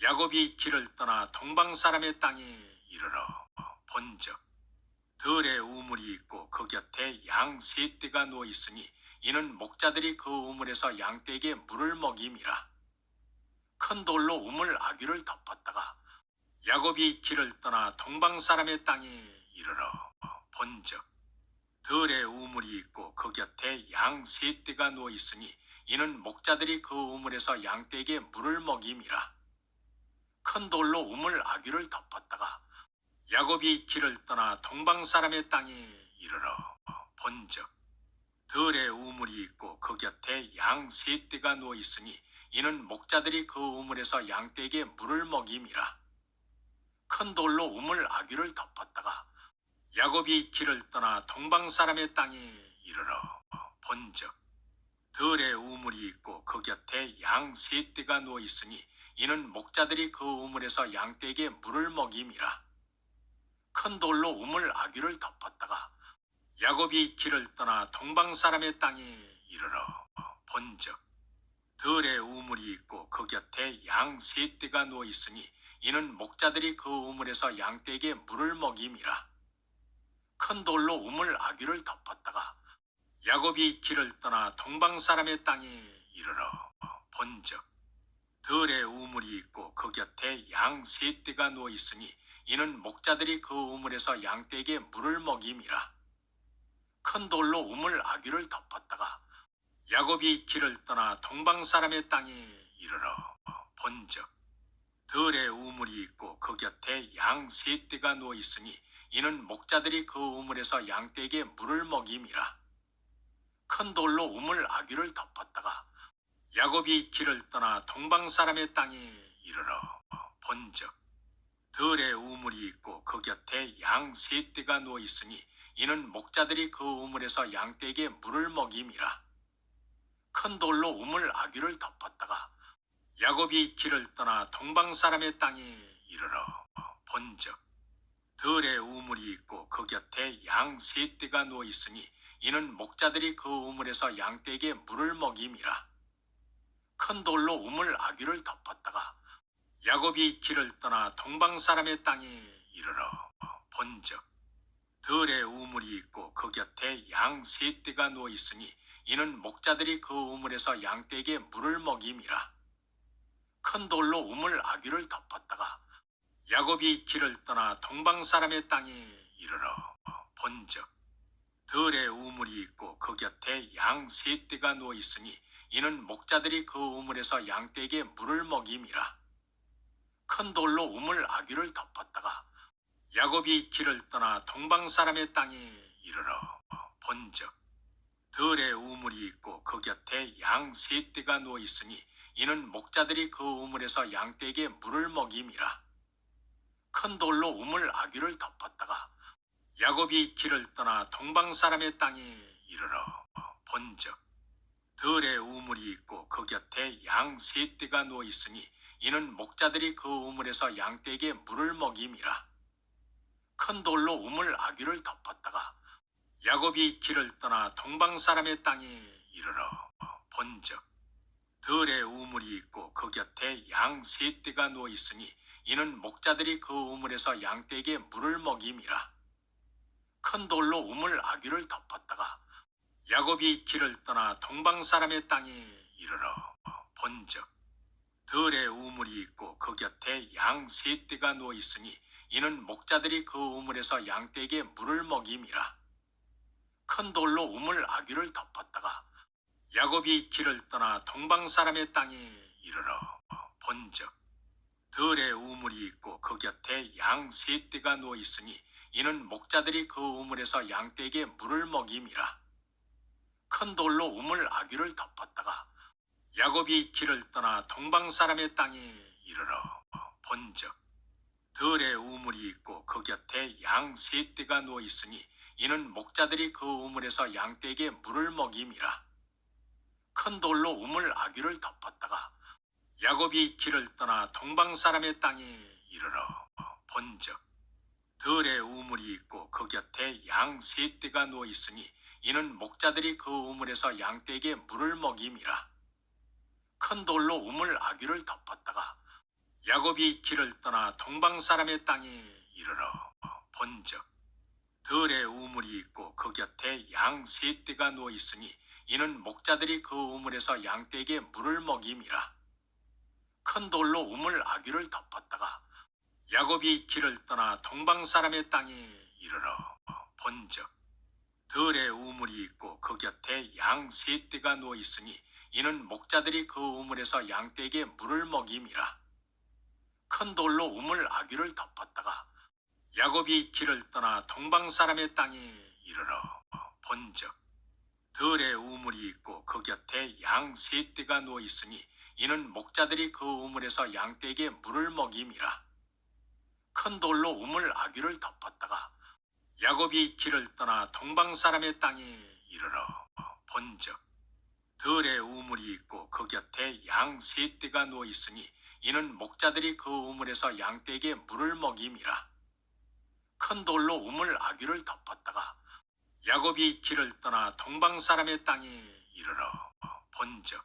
야곱이 길을 떠나 동방 사람의 땅에 이르러 본즉 들에 우물이 있고 그 곁에 양 세 떼가 누워 있으니 이는 목자들이 그 우물에서 양떼에게 물을 먹임이라. 큰 돌로 우물 아귀를 덮었다가 야곱이 길을 떠나 동방 사람의 땅에 이르러 본즉 들에 우물이 있고 그 곁에 양 세 떼가 누워 있으니 이는 목자들이 그 우물에서 양떼에게 물을 먹임이라. 큰 돌로 우물 아귀를 덮었다가 야곱이 길을 떠나 동방 사람의 땅에 이르러 본즉 들에 우물이 있고 그 곁에 양 세 떼가 누워 있으니 이는 목자들이 그 우물에서 양떼에게 물을 먹임이라. 큰 돌로 우물 아귀를 덮었다가 야곱이 길을 떠나 동방 사람의 땅에 이르러 본즉 들에 우물이 있고 그 곁에 양 세 떼가 누워 있으니 이는 목자들이 그 우물에서 양떼에게 물을 먹임이라. 큰 돌로 우물 아귀를 덮었다가 야곱이 길을 떠나 동방 사람의 땅에 이르러 본즉 들에 우물이 있고 그 곁에 양 세 떼가 누워 있으니 이는 목자들이 그 우물에서 양떼에게 물을 먹임이라. 큰 돌로 우물 아귀를 덮었다가 야곱이 길을 떠나 동방 사람의 땅에 이르러 본즉 들에 우물이 있고 그 곁에 양 세 떼가 누워 있으니 이는 목자들이 그 우물에서 양떼에게 물을 먹임이라. 큰 돌로 우물 아귀를 덮었다가 야곱이 길을 떠나 동방 사람의 땅에 이르러 본즉 들에 우물이 있고 그 곁에 양 세 떼가 누워 있으니 이는 목자들이 그 우물에서 양떼에게 물을 먹임이라. 큰 돌로 우물 아귀를 덮었다가 야곱이 길을 떠나 동방 사람의 땅에 이르러 본즉 들에 우물이 있고 그 곁에 양 세 떼가 누워 있으니 이는 목자들이 그 우물에서 양떼에게 물을 먹임이라. 큰 돌로 우물 아귀를 덮었다가 야곱이 길을 떠나 동방 사람의 땅에 이르러 본즉 들에 우물이 있고 그 곁에 양 세 떼가 누워 있으니 이는 목자들이 그 우물에서 양떼에게 물을 먹임이라. 큰 돌로 우물 아귀를 덮었다가 야곱이 길을 떠나 동방 사람의 땅에 이르러 본즉 들에 우물이 있고 그 곁에 양 세 떼가 누워 있으니 이는 목자들이 그 우물에서 양떼에게 물을 먹임이라. 큰 돌로 우물 아귀를 덮었다가 야곱이 길을 떠나 동방 사람의 땅에 이르러 본즉 들에 우물이 있고 그 곁에 양 세 떼가 누워 있으니 이는 목자들이 그 우물에서 양떼에게 물을 먹임이라. 큰 돌로 우물 아귀를 덮었다가 야곱이 길을 떠나 동방 사람의 땅에 이르러 본즉 들에 우물이 있고 그 곁에 양 세 떼가 누워 있으니 이는 목자들이 그 우물에서 양떼에게 물을 먹임이라. 큰 돌로 우물 아귀를 덮었다가 야곱이 길을 떠나 동방 사람의 땅에 이르러 본즉 들에 우물이 있고 그 곁에 양 세 떼가 누워 있으니 이는 목자들이 그 우물에서 양떼에게 물을 먹임이라. 큰 돌로 우물 아귀를 덮었다가 야곱이 길을 떠나 동방 사람의 땅에 이르러 본즉 들에 우물이 있고 그 곁에 양 세 떼가 누워 있으니 이는 목자들이 그 우물에서 양떼에게 물을 먹임이라. 큰 돌로 우물 아귀를 덮었다가 야곱이 길을 떠나 동방 사람의 땅에 이르러 본즉 들에 우물이 있고 그 곁에 양 세 떼가 누워 있으니 이는 목자들이 그 우물에서 양떼에게 물을 먹임이라. 큰 돌로 우물 아귀를 덮었다가 야곱이 길을 떠나 동방 사람의 땅에 이르러 본즉 들에 우물이 있고 그 곁에 양 세 떼가 누워 있으니 이는 목자들이 그 우물에서 양떼에게 물을 먹임이라. 큰 돌로 우물 아귀를 덮었다가 야곱이 길을 떠나 동방 사람의 땅에 이르러 본즉 들에 우물이 있고 그 곁에 양 세 떼가 누워 있으니 이는 목자들이 그 우물에서 양떼에게 물을 먹임이라. 큰 돌로 우물 아귀를 덮었다가 야곱이 길을 떠나 동방 사람의 땅에 이르러 본즉 들에 우물이 있고 그 곁에 양 세 떼가 누워 있으니 이는 목자들이 그 우물에서 양떼에게 물을 먹임이라. 큰 돌로 우물 아귀를 덮었다가 야곱이 길을 떠나 동방 사람의 땅에 이르러 본즉 들에 우물이 있고 그 곁에 양 세 떼가 누워 있으니 이는 목자들이 그 우물에서 양떼에게 물을 먹임이라. 큰 돌로 우물 아귀를 덮었다가 야곱이 길을 떠나 동방 사람의 땅에 이르러 본즉 들에 우물이 있고 그 곁에 양 세 떼가 누워 있으니 이는 목자들이 그 우물에서 양떼에게 물을 먹임이라. 큰 돌로 우물 아귀를 덮었다가 야곱이 길을 떠나 동방 사람의 땅에 이르러 본즉 들에 우물이 있고 그 곁에 양 세 떼가 누워 있으니 이는 목자들이 그 우물에서 양떼에게 물을 먹임이라. 큰 돌로 우물 아귀를 덮었다가 야곱이 길을 떠나 동방 사람의 땅에 이르러 본즉 들에 우물이 있고 그 곁에 양 세 떼가 누워 있으니 이는 목자들이 그 우물에서 양떼에게 물을 먹임이라. 큰 돌로 우물 아귀를 덮었다가 야곱이 길을 떠나 동방 사람의 땅에 이르러 본즉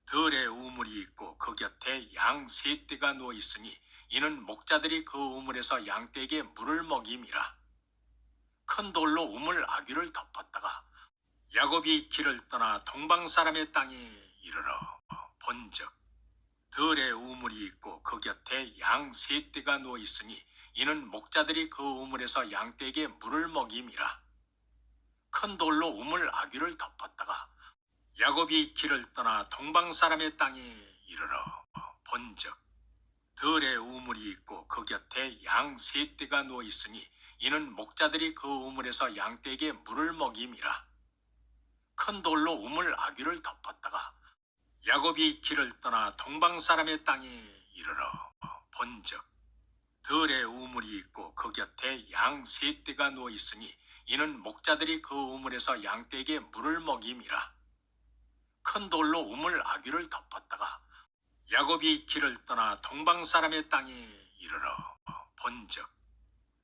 들에 우물이 있고 그 곁에 양 세 떼가 누워 있으니 이는 목자들이 그 우물에서 양떼에게 물을 먹임이라. 큰 돌로 우물 아귀를 덮었다가 야곱이 길을 떠나 동방 사람의 땅에 이르러 본즉 들에 우물이 있고 그 곁에 양 세 떼가 누워 있으니 이는 목자들이 그 우물에서 양떼에게 물을 먹임이라. 큰 돌로 우물 아귀를 덮었다가 야곱이 길을 떠나 동방 사람의 땅에 이르러 본즉 들에 우물이 있고 그 곁에 양 세 떼가 누워 있으니 이는 목자들이 그 우물에서 양떼에게 물을 먹임이라. 큰 돌로 우물 아귀를 덮었다가 야곱이 길을 떠나 동방 사람의 땅에 이르러 본즉 들에 우물이 있고 그 곁에 양 세 떼가 누워 있으니 이는 목자들이 그 우물에서 양떼에게 물을 먹임이라. 큰 돌로 우물 아귀를 덮었다가 야곱이 길을 떠나 동방 사람의 땅에 이르러 본즉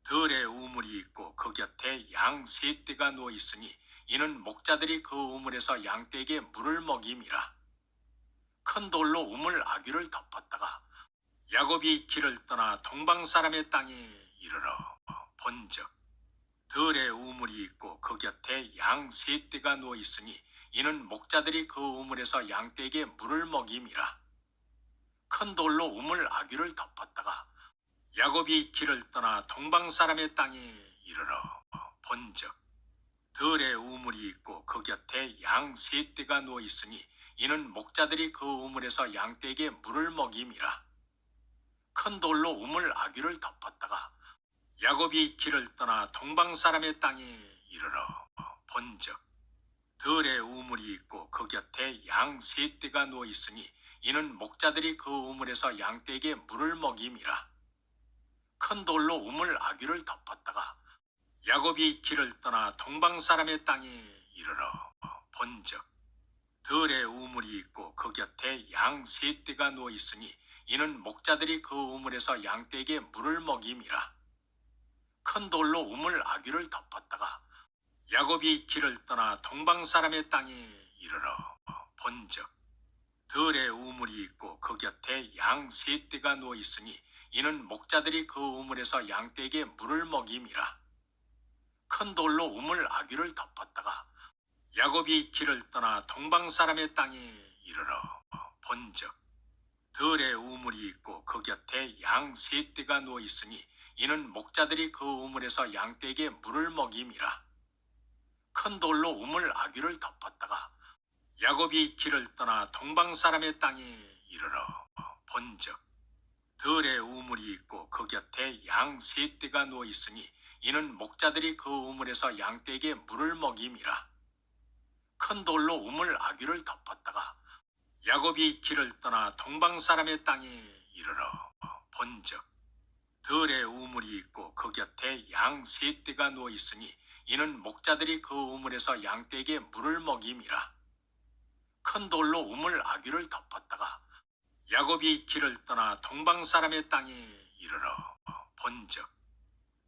들에 우물이 있고 그 곁에 양 세 떼가 누워 있으니 이는 목자들이 그 우물에서 양떼에게 물을 먹임이라. 큰 돌로 우물 아귀를 덮었다가 야곱이 길을 떠나 동방 사람의 땅에 이르러 본즉 들에 우물이 있고 그 곁에 양 세 떼가 누워 있으니 이는 목자들이 그 우물에서 양떼에게 물을 먹임이라. 큰 돌로 우물 아귀를 덮었다가 야곱이 길을 떠나 동방 사람의 땅에 이르러 본즉 들에 우물이 있고 그 곁에 양 세 떼가 누워 있으니 이는 목자들이 그 우물에서 양떼에게 물을 먹임이라. 큰 돌로 우물 아귀를 덮었다가 야곱이 길을 떠나 동방 사람의 땅에 이르러 본즉 들에 우물이 있고 그 곁에 양 세 떼가 누워 있으니 이는 목자들이 그 우물에서 양떼에게 물을 먹임이라. 큰 돌로 우물 아귀를 덮었다가 야곱이 길을 떠나 동방 사람의 땅에 이르러 본즉 들에 우물이 있고 그 곁에 양 세 떼가 누워 있으니 이는 목자들이 그 우물에서 양떼에게 물을 먹임이라. 큰 돌로 우물 아귀를 덮었다가 야곱이 길을 떠나 동방 사람의 땅에 이르러 본즉 들에 우물이 있고 그 곁에 양 세 떼가 누워 있으니 이는 목자들이 그 우물에서 양떼에게 물을 먹임이라. 큰 돌로 우물 아귀를 덮었다가 야곱이 길을 떠나 동방 사람의 땅에 이르러 본즉 들에 우물이 있고 그 곁에 양 세 떼가 누워 있으니 이는 목자들이 그 우물에서 양떼에게 물을 먹임이라. 큰 돌로 우물 아귀를 덮었다가 야곱이 길을 떠나 동방 사람의 땅에 이르러 본즉 들에 우물이 있고 그 곁에 양 세 떼가 누워 있으니 이는 목자들이 그 우물에서 양떼에게 물을 먹임이라. 큰 돌로 우물 아귀를 덮었다가 야곱이 길을 떠나 동방 사람의 땅에 이르러 본즉 들에 우물이 있고 그 곁에 양 세 떼가 누워 있으니 이는 목자들이 그 우물에서 양떼에게 물을 먹임이라. 큰 돌로 우물 아귀를 덮었다가 야곱이 길을 떠나 동방 사람의 땅에 이르러 본즉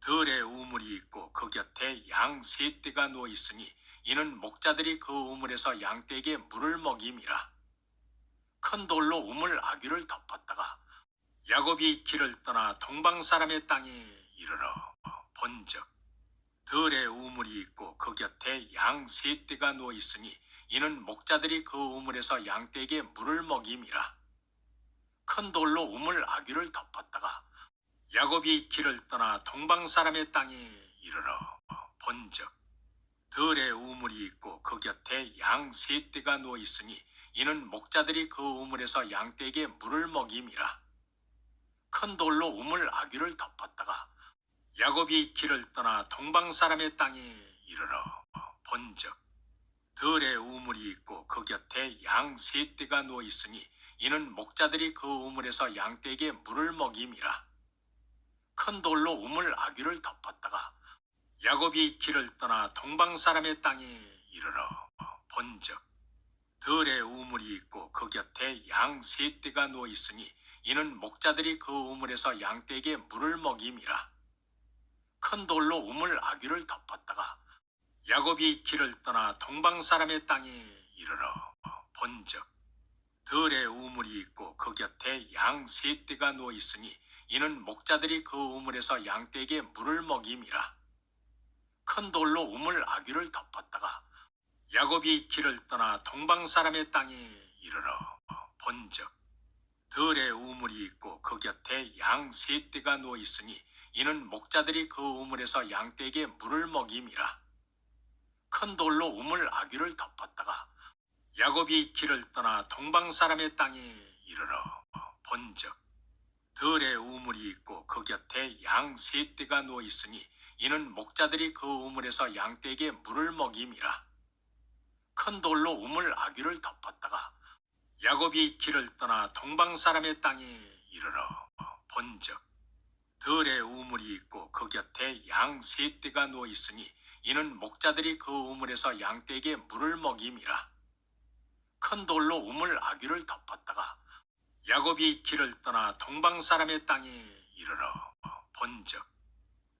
들에 우물이 있고 그 곁에 양 세 떼가 누워 있으니 이는 목자들이 그 우물에서 양떼에게 물을 먹임이라. 큰 돌로 우물 아귀를 덮었다가 야곱이 길을 떠나 동방 사람의 땅에 이르러 본즉 들에 우물이 있고 그 곁에 양 세 떼가 누워 있으니 이는 목자들이 그 우물에서 양떼에게 물을 먹임이라. 큰 돌로 우물 아귀를 덮었다가 야곱이 길을 떠나 동방 사람의 땅에 이르러 본즉 들에 우물이 있고 그 곁에 양 세 떼가 누워 있으니 이는 목자들이 그 우물에서 양떼에게 물을 먹임이라. 큰 돌로 우물 아귀를 덮었다가 야곱이 길을 떠나 동방 사람의 땅에 이르러 본즉 들에 우물이 있고 그 곁에 양 세 떼가 누워 있으니 이는 목자들이 그 우물에서 양떼에게 물을 먹임이라. 큰 돌로 우물 아귀를 덮었다가 야곱이 길을 떠나 동방 사람의 땅에 이르러 본즉 들에 우물이 있고 그 곁에 양 세 떼가 누워 있으니 이는 목자들이 그 우물에서 양떼에게 물을 먹임이라. 큰 돌로 우물 아귀를 덮었다가 야곱이 길을 떠나 동방 사람의 땅에 이르러 본즉 들에 우물이 있고 그 곁에 양 세 떼가 누워 있으니 이는 목자들이 그 우물에서 양떼에게 물을 먹임이라. 큰 돌로 우물 아귀를 덮었다가 야곱이 길을 떠나 동방 사람의 땅에 이르러 본즉 들에 우물이 있고 그 곁에 양 세 떼가 누워 있으니 이는 목자들이 그 우물에서 양떼에게 물을 먹임이라. 큰 돌로 우물 아귀를 덮었다가 야곱이 길을 떠나 동방 사람의 땅에 이르러 본즉 들에 우물이 있고 그 곁에 양 세 떼가 누워 있으니 이는 목자들이 그 우물에서 양떼에게 물을 먹임이라. 큰 돌로 우물 아귀를 덮었다가 야곱이 길을 떠나 동방 사람의 땅에 이르러 본즉 들에 우물이 있고 그 곁에 양 세 떼가 누워 있으니 이는 목자들이 그 우물에서 양떼에게 물을 먹임이라. 큰 돌로 우물 아귀를 덮었다가 야곱이 길을 떠나 동방 사람의 땅에 이르러 본즉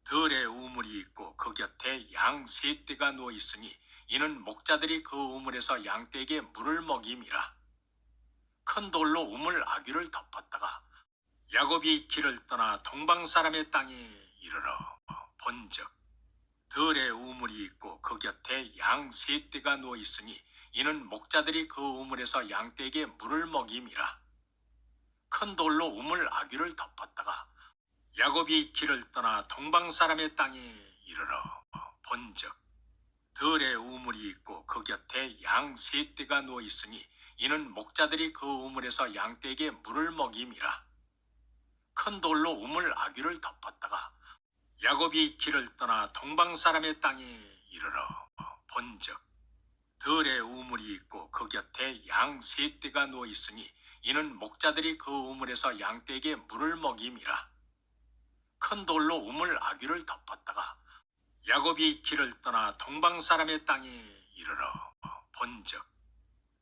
들에 우물이 있고 그 곁에 양 세 떼가 누워 있으니 이는 목자들이 그 우물에서 양떼에게 물을 먹임이라. 큰 돌로 우물 아귀를 덮었다가 야곱이 길을 떠나 동방 사람의 땅에 이르러 본즉 들에 우물이 있고 그 곁에 양 세 떼가 누워 있으니 이는 목자들이 그 우물에서 양떼에게 물을 먹임이라. 큰 돌로 우물 아귀를 덮었다가 야곱이 길을 떠나 동방 사람의 땅에 이르러 본즉 들에 우물이 있고 그 곁에 양 세 떼가 누워 있으니 이는 목자들이 그 우물에서 양떼에게 물을 먹임이라. 큰 돌로 우물 아귀를 덮었다가 야곱이 길을 떠나 동방 사람의 땅에 이르러 본즉 들에 우물이 있고 그 곁에 양 세 떼가 누워 있으니 이는 목자들이 그 우물에서 양떼에게 물을 먹임이라. 큰 돌로 우물 아귀를 덮었다가 야곱이 길을 떠나 동방 사람의 땅에 이르러 본즉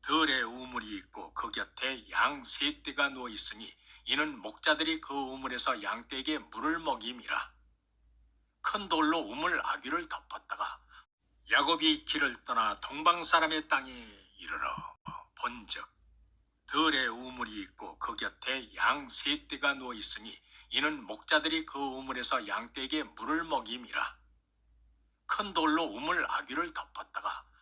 들에 우물이 있고 그 곁에 양 세 떼가 누워 있으니 이는 목자들이 그 우물에서 양떼에게 물을 먹임이라. 큰 돌로 우물 아귀를 덮었다가 야곱이 길을 떠나 동방 사람의 땅에 이르러 본즉 들에 우물이 있고 그 곁에 양 세 떼가 누워 있으니 이는 목자들이 그 우물에서 양떼에게 물을 먹임이라. 큰 돌로 우물 아귀를 덮었다가